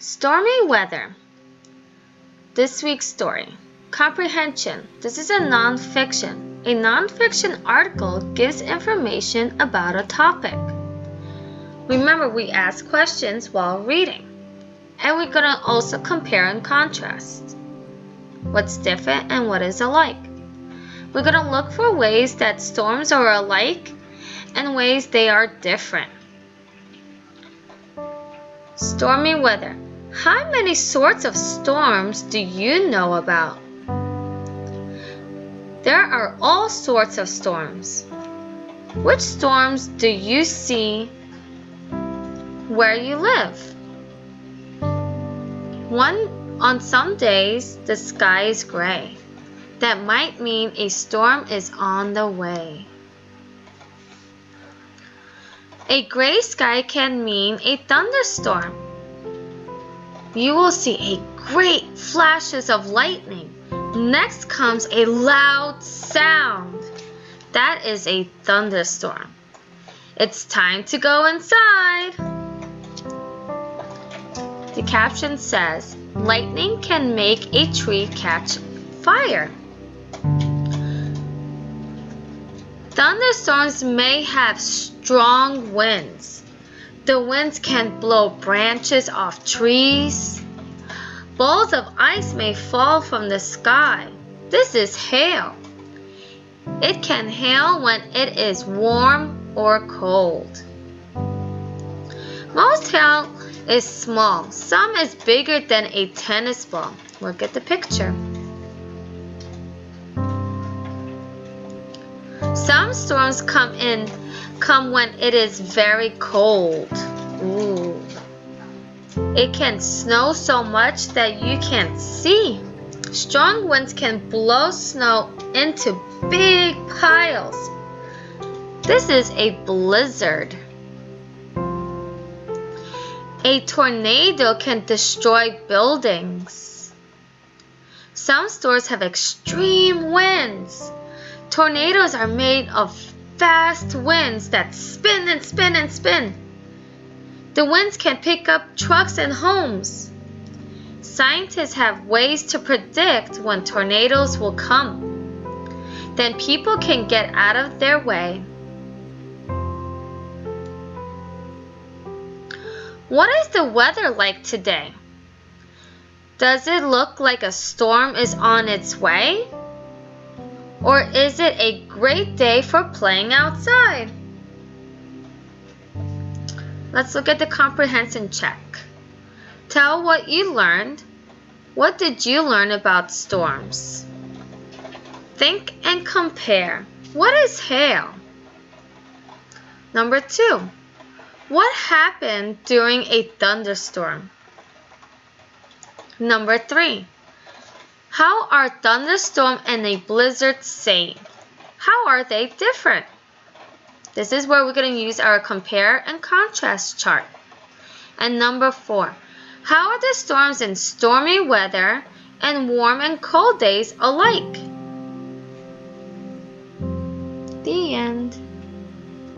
Stormy weather. This week's story. Comprehension. This is a nonfiction. A nonfiction article gives information about a topic. Remember, we ask questions while reading. And we're going to also compare and contrast. What's different and what is alike. We're going to look for ways that storms are alike and ways they are different. Stormy weather. How many sorts of storms do you know about? There are all sorts of storms. Which storms do you see where you live? On some days, the sky is gray. That might mean a storm is on the way. A gray sky can mean a thunderstorm. You will see a great flashes of lightning. Next comes a loud sound. That is a thunderstorm. It's time to go inside. The caption says, lightning can make a tree catch fire. Thunderstorms may have strong winds. The winds can blow branches off trees. Balls of ice may fall from the sky. This is hail. It can hail when it is warm or cold. Most hail is small. Some is bigger than a tennis ball. Look at the picture. Some storms come when it is very cold. Ooh. It can snow so much that you can't see. Strong winds can blow snow into big piles. This is a blizzard. A tornado can destroy buildings. Some storms have extreme winds. Tornadoes are made of fast winds that spin and spin and spin. The winds can pick up trucks and homes. Scientists have ways to predict when tornadoes will come. Then people can get out of their way. What is the weather like today? Does it look like a storm is on its way? Or is it a great day for playing outside? Let's look at the comprehension check. Tell what you learned. What did you learn about storms? Think and compare. What is hail? Number 2. What happened during a thunderstorm? Number 3. How are thunderstorm and a blizzard same? How are they different? This is where we're going to use our compare and contrast chart. And number 4. How are the storms in stormy weather and warm and cold days alike?